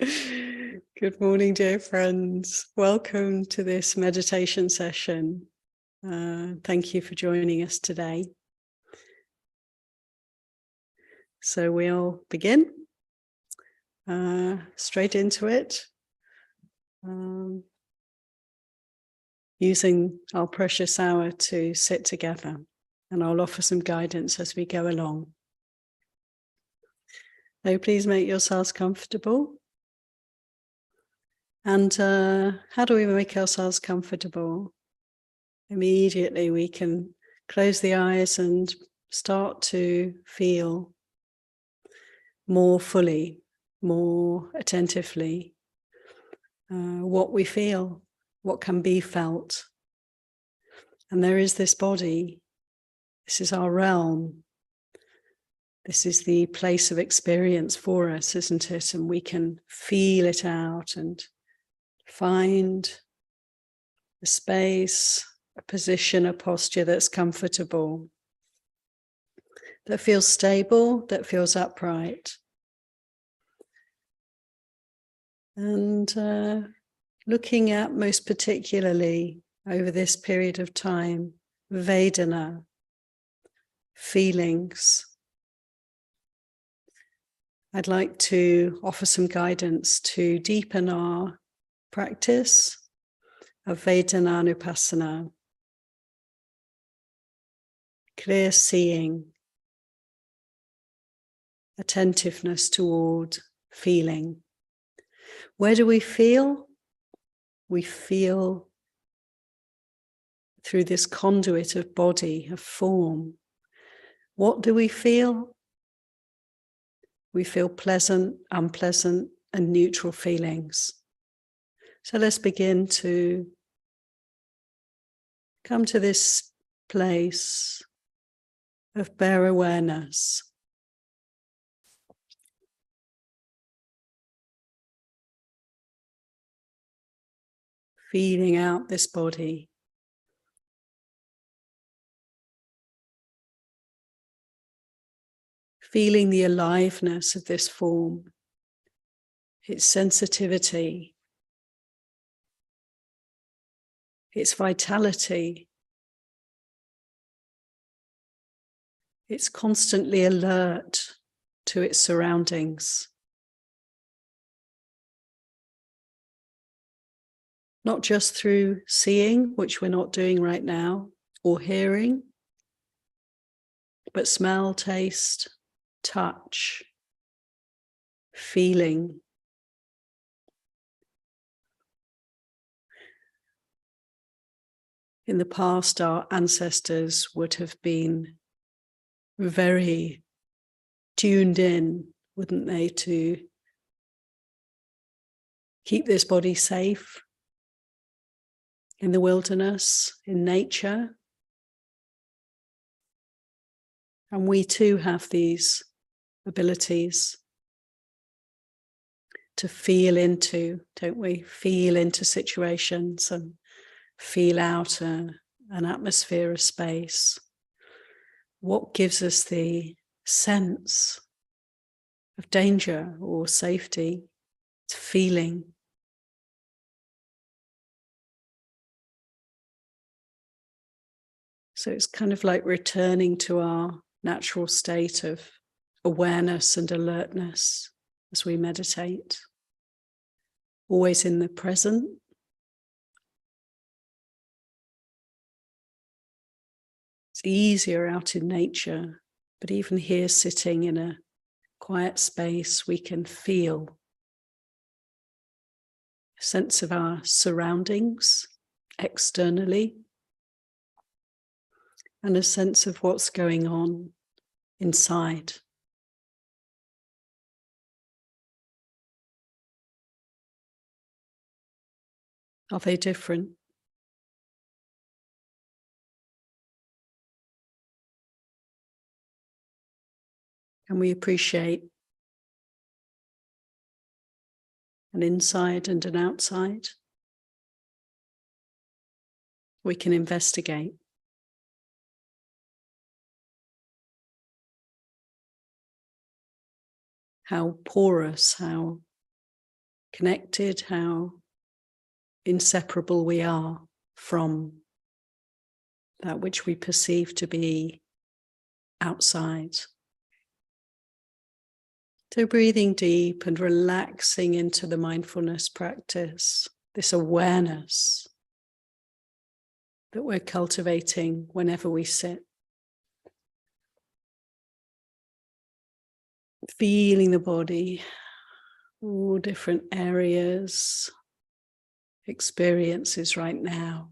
Good morning, dear friends. Welcome to this meditation session. Thank you for joining us today. So we'll begin straight into it, using our precious hour to sit together, and I'll offer some guidance as we go along. So please make yourselves comfortable. And how do we make ourselves comfortable? Immediately we can close the eyes and start to feel more fully, more attentively what we feel, what can be felt. And there is this body, this is our realm, this is the place of experience for us, isn't it? And we can feel it out and find a space, a position, a posture that's comfortable, that feels stable, that feels upright. And looking at most particularly over this period of time, Vedana, feelings. I'd like to offer some guidance to deepen our practice of Vedananupassana, clear seeing, attentiveness toward feeling. Where do we feel? We feel through this conduit of body, of form. What do we feel? We feel pleasant, unpleasant, and neutral feelings. So let's begin to come to this place of bare awareness. Feeling out this body. Feeling the aliveness of this form, its sensitivity, its vitality. It's constantly alert to its surroundings. Not just through seeing, which we're not doing right now, or hearing, but smell, taste, touch, feeling. In the past, our ancestors would have been very tuned in, wouldn't they, to keep this body safe in the wilderness, in nature. And we too have these abilities to feel into, don't we? Feel into situations and feel out an atmosphere of space. What gives us the sense of danger or safety? It's feeling. So it's kind of like returning to our natural state of awareness and alertness as we meditate. Always in the present. It's easier out in nature, but even here sitting in a quiet space, we can feel a sense of our surroundings externally and a sense of what's going on inside. Are they different? Can we appreciate an inside and an outside? We can investigate. How porous, how connected, how inseparable we are from that which we perceive to be outside. So breathing deep and relaxing into the mindfulness practice, this awareness that we're cultivating whenever we sit. Feeling the body, all different areas, experiences right now.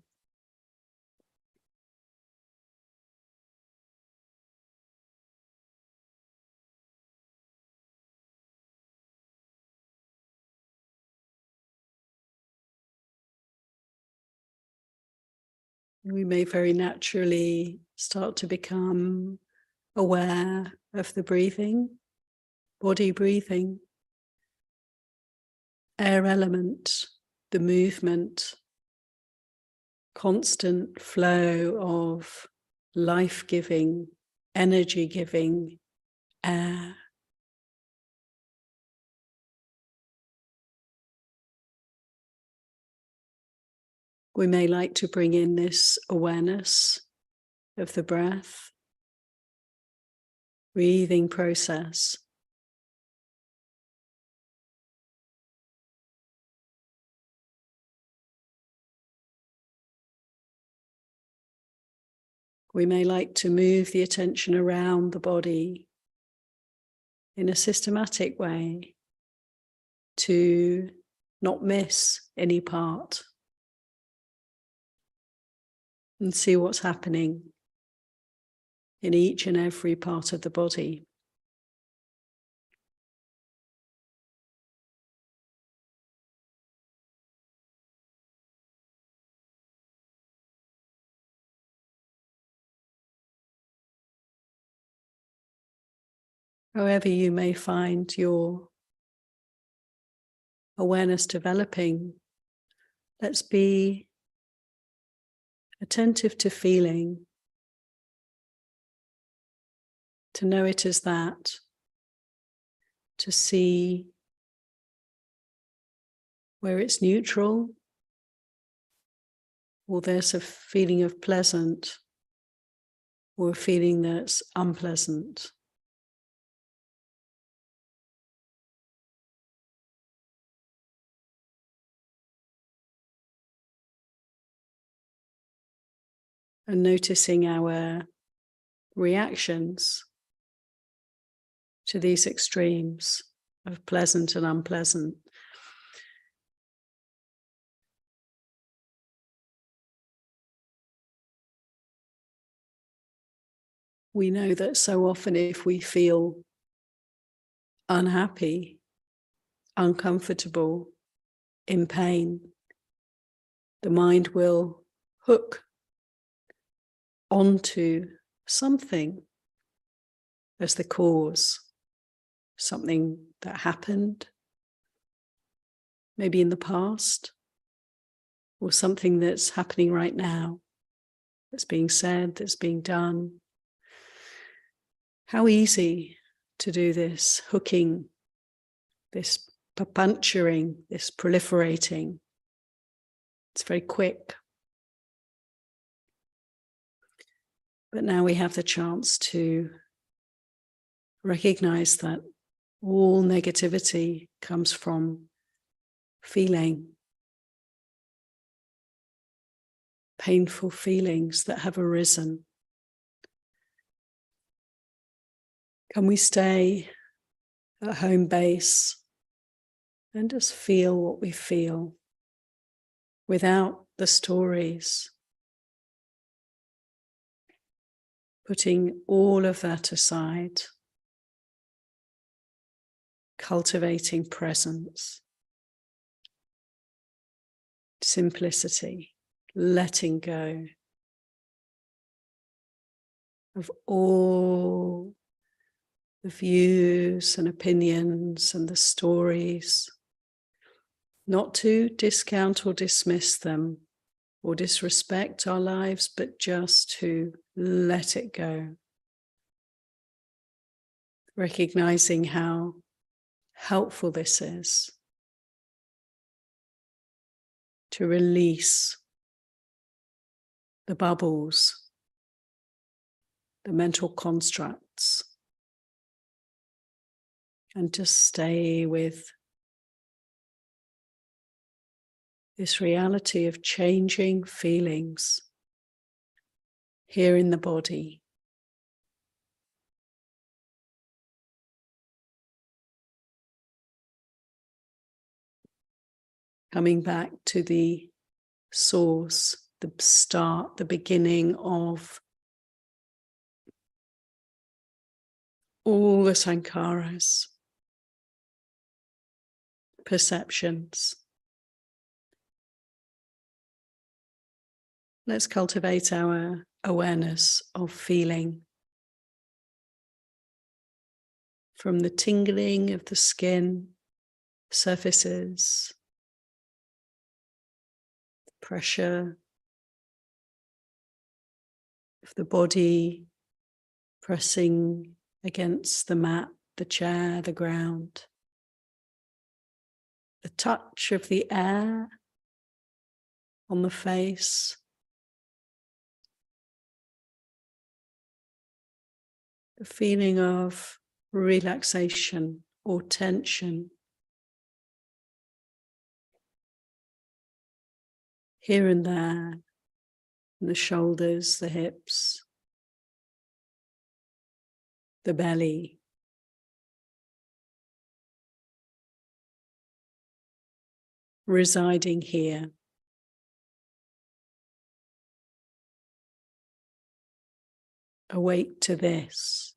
We may very naturally start to become aware of the breathing, body breathing, air element, the movement, constant flow of life-giving, energy-giving air. We may like to bring in this awareness of the breath, breathing process. We may like to move the attention around the body in a systematic way to not miss any part and see what's happening in each and every part of the body. However you may find your awareness developing, let's be attentive to feeling, to know it as that, to see where it's neutral, or there's a feeling of pleasant, or a feeling that's unpleasant. And noticing our reactions to these extremes of pleasant and unpleasant. We know that so often if we feel unhappy, uncomfortable, in pain, the mind will hook onto something as the cause, something that happened, maybe in the past, or something that's happening right now, that's being said, that's being done. How easy to do this hooking, this puncturing, this proliferating. It's very quick. But now we have the chance to recognize that all negativity comes from feeling, painful feelings that have arisen. Can we stay at home base and just feel what we feel without the stories, putting all of that aside, cultivating presence, simplicity, letting go of all the views and opinions and the stories, not to discount or dismiss them or disrespect our lives, but just to let it go. Recognizing how helpful this is to release the bubbles, the mental constructs, and just stay with this reality of changing feelings here in the body. Coming back to the source, the start, the beginning of all the sankharas, perceptions. Let's cultivate our awareness of feeling, from the tingling of the skin, surfaces, pressure of the body pressing against the mat, the chair, the ground, the touch of the air on the face, the feeling of relaxation or tension here and there, in the shoulders, the hips, the belly. Residing here. Awake to this.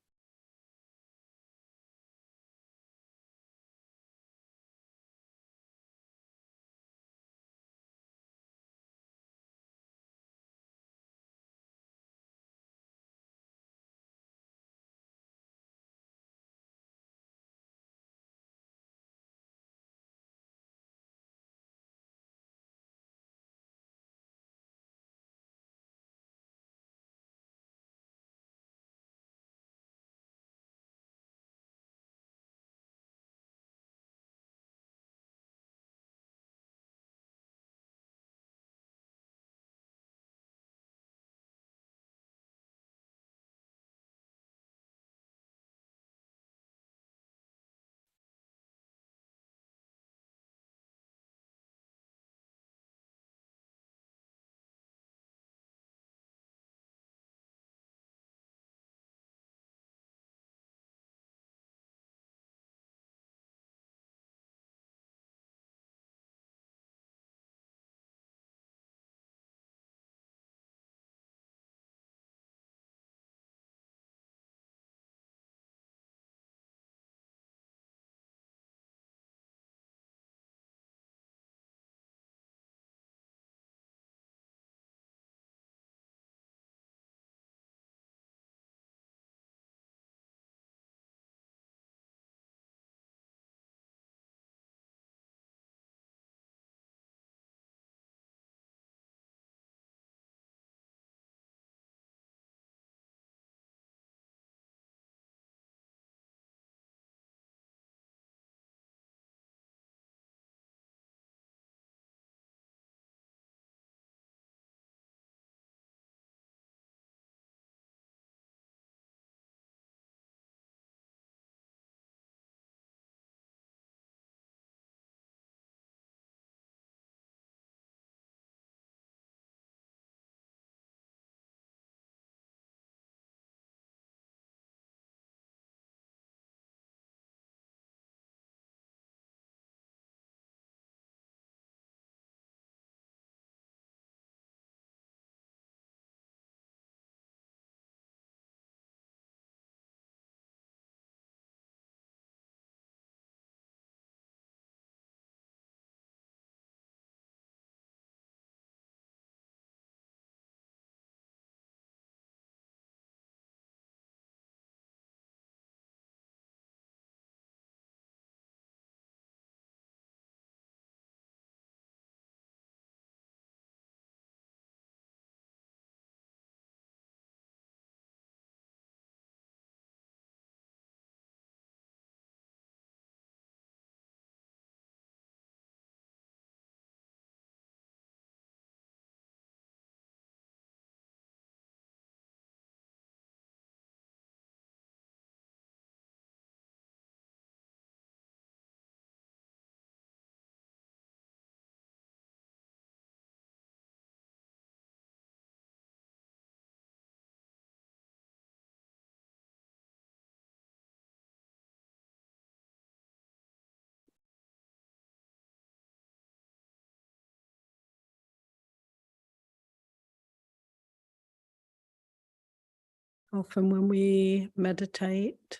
Often when we meditate,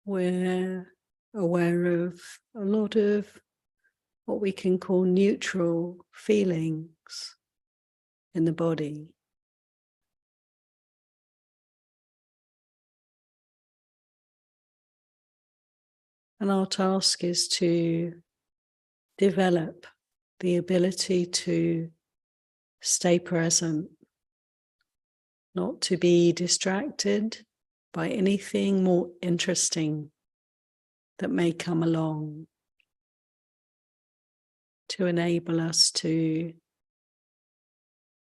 we're aware of a lot of what we can call neutral feelings in the body. And our task is to develop the ability to stay present, not to be distracted by anything more interesting that may come along, to enable us to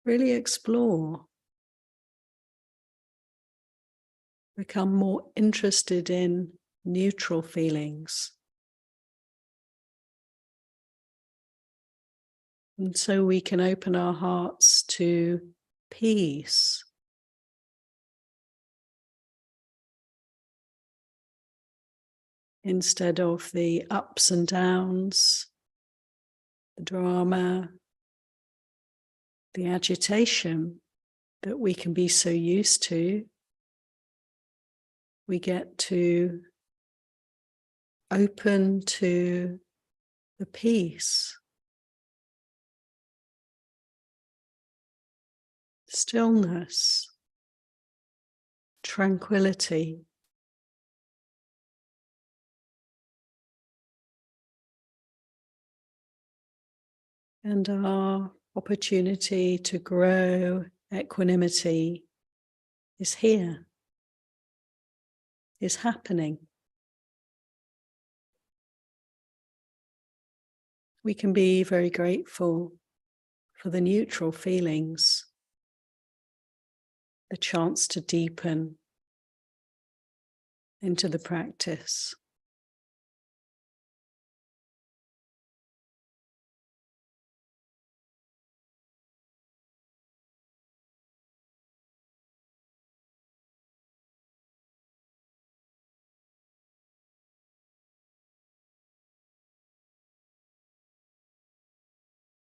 really explore, become more interested in neutral feelings. And so we can open our hearts to peace, instead of the ups and downs, the drama, the agitation that we can be so used to. We get to open to the peace, stillness, tranquility. And our opportunity to grow equanimity is here, is happening. We can be very grateful for the neutral feelings, the chance to deepen into the practice.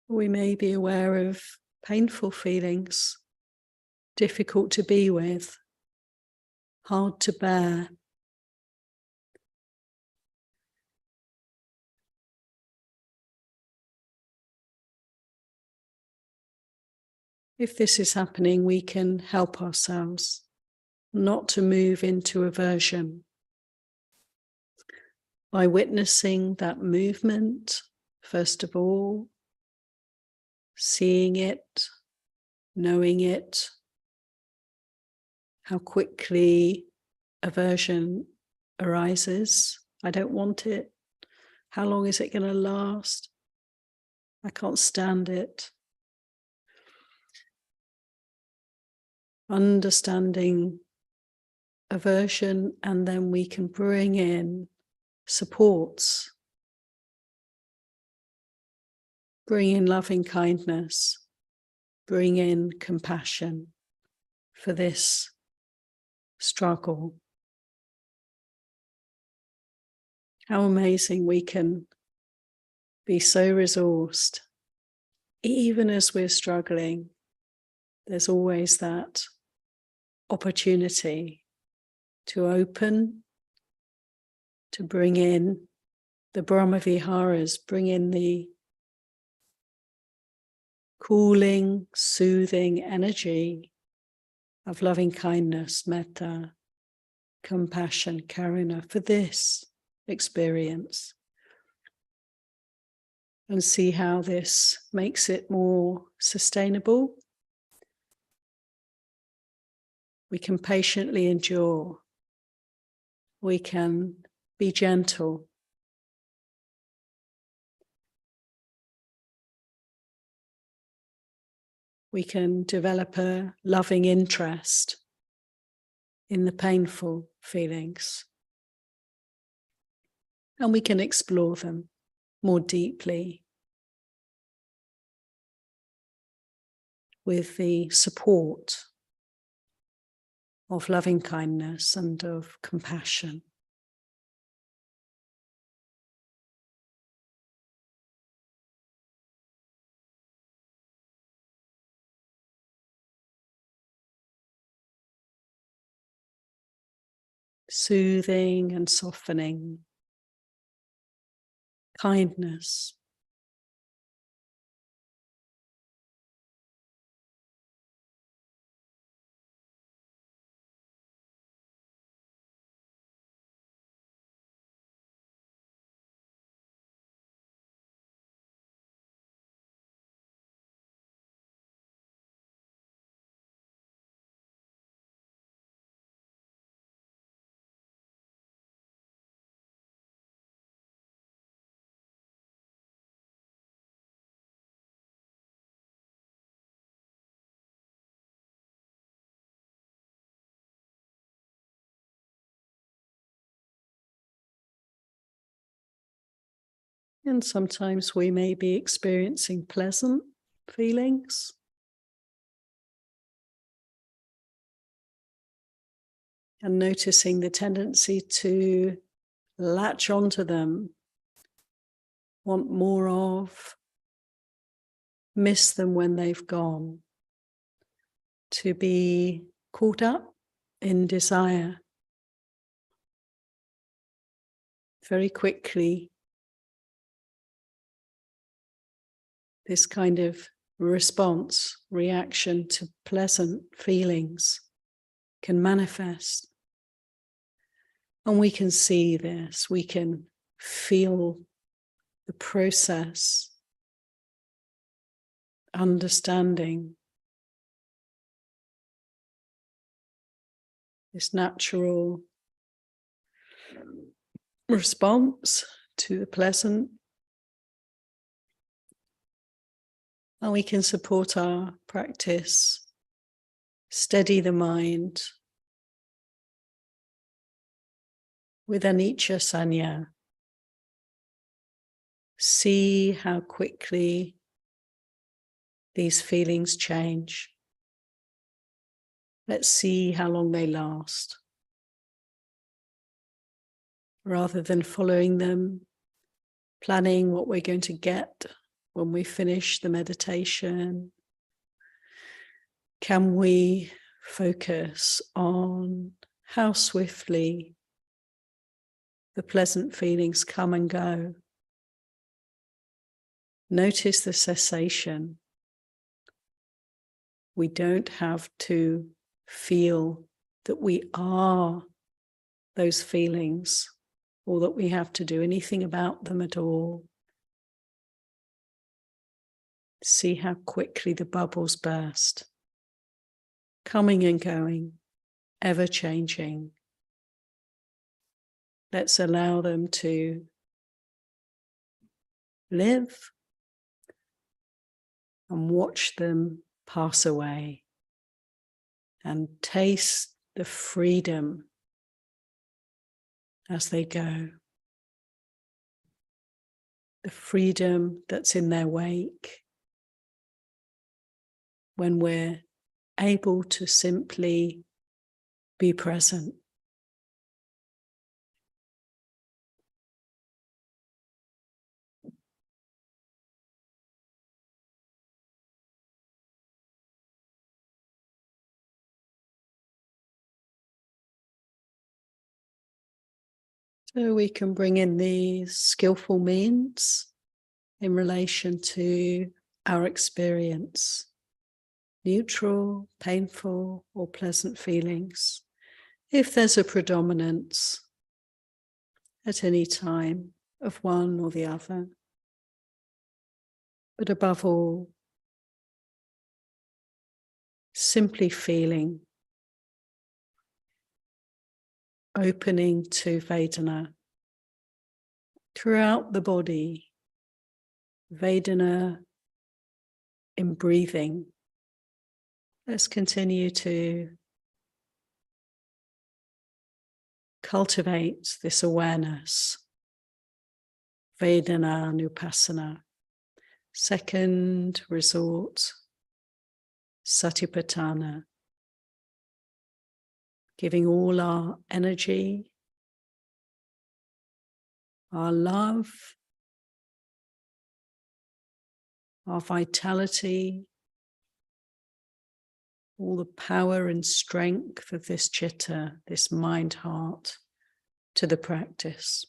We may be aware of painful feelings, difficult to be with, hard to bear. If this is happening, we can help ourselves not to move into aversion by witnessing that movement, first of all, seeing it, knowing it, how quickly aversion arises. I don't want it. How long is it going to last? I can't stand it. Understanding aversion, and then we can bring in supports, bring in loving kindness, bring in compassion for this struggle. How amazing we can be so resourced. Even as we're struggling, there's always that opportunity to open, to bring in the Brahmaviharas, bring in the cooling, soothing energy of loving kindness, metta, compassion, karuna for this experience. And see how this makes it more sustainable. We can patiently endure. We can be gentle. We can develop a loving interest in the painful feelings. And we can explore them more deeply with the support of loving kindness and of compassion. soothing and softening, kindness. And sometimes we may be experiencing pleasant feelings. And noticing the tendency to latch onto them, want more of, miss them when they've gone, to be caught up in desire. Very quickly, this kind of response, reaction to pleasant feelings can manifest. And we can see this, we can feel the process, understanding this natural response to the pleasant. And we can support our practice, steady the mind with anicca sanya. See how quickly these feelings change. Let's see how long they last. Rather than following them, planning what we're going to get when we finish the meditation, can we focus on how swiftly the pleasant feelings come and go? Notice the cessation. We don't have to feel that we are those feelings or that we have to do anything about them at all. See how quickly the bubbles burst, coming and going, ever changing. Let's allow them to live and watch them pass away and taste the freedom as they go. The freedom that's in their wake when we're able to simply be present. So we can bring in these skillful means in relation to our experience, neutral, painful, or pleasant feelings. If there's a predominance at any time of one or the other, but above all, simply feeling, opening to Vedana throughout the body, Vedana in breathing. Let's continue to cultivate this awareness. Vedana Nupassana. Second resort, Satipatthana. Giving all our energy, our love, our vitality, all the power and strength of this chitta, this mind-heart, to the practice.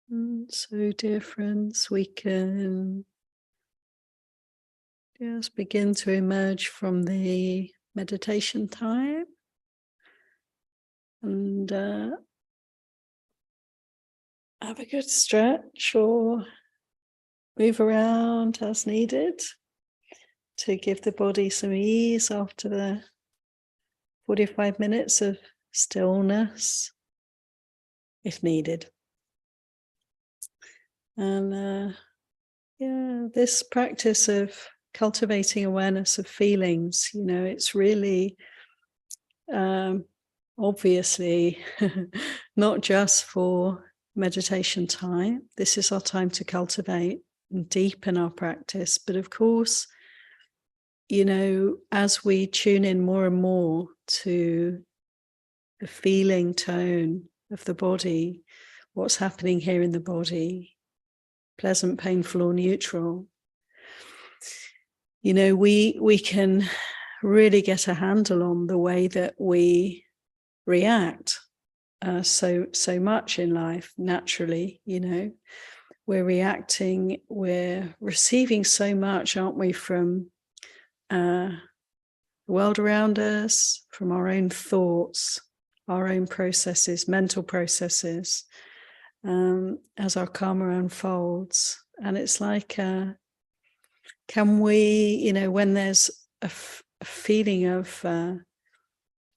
So, dear friends, we can just begin to emerge from the meditation time and have a good stretch or move around as needed to give the body some ease after the 45 minutes of stillness, if needed. And this practice of cultivating awareness of feelings, it's really obviously not just for meditation time. This is our time to cultivate and deepen our practice. But of course, as we tune in more and more to the feeling tone of the body, what's happening here in the body, pleasant, painful, or neutral, we can really get a handle on the way that we react so much in life. Naturally, we're reacting, we're receiving so much, aren't we, from the world around us, from our own thoughts, our own processes, mental processes, as our karma unfolds. And it's like, can we, when there's a feeling of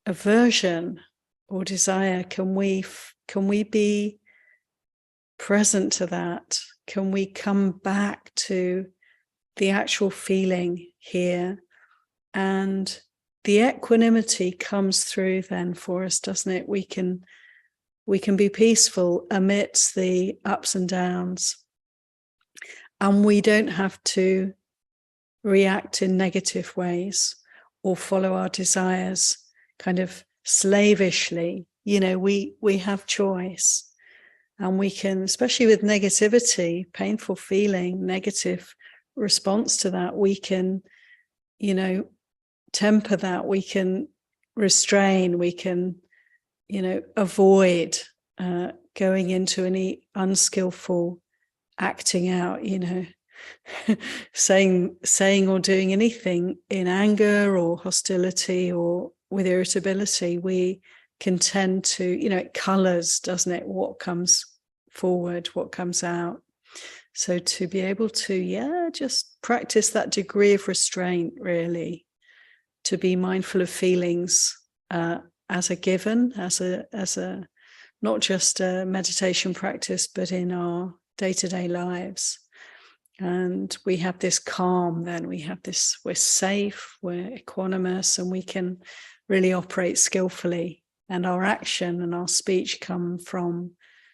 aversion or desire, can we be present to that? Can we come back to the actual feeling here? And the equanimity comes through then for us, doesn't it? We can be peaceful amidst the ups and downs, and we don't have to react in negative ways or follow our desires kind of slavishly. We have choice, and we can, especially with negativity, painful feeling, negative response to that, we can, temper that, we can restrain, we can, avoid going into any unskillful acting out, saying or doing anything in anger or hostility or with irritability. We can tend to, it colors, doesn't it, what comes forward, what comes out. So to be able to, just practice that degree of restraint, really, to be mindful of feelings as a given, as a not just a meditation practice, but in our day-to-day lives. And we have this calm, then we have this, we're safe, we're equanimous, and we can really operate skillfully. And our action and our speech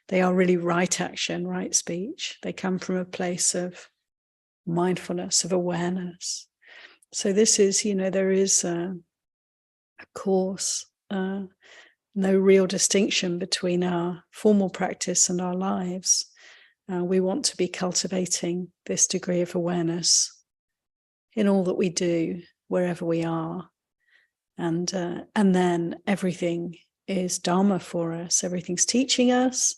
they are really right action, right speech. They come from a place of mindfulness, of awareness. So this is, there is of course, no real distinction between our formal practice and our lives. We want to be cultivating this degree of awareness in all that we do, wherever we are. And then everything is Dharma for us. Everything's teaching us,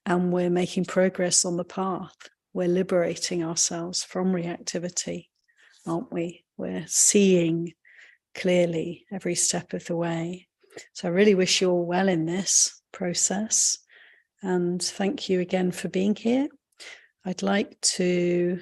and we're making progress on the path. We're liberating ourselves from reactivity, aren't we? We're seeing clearly every step of the way. So I really wish you all well in this process. And thank you again for being here. I'd like to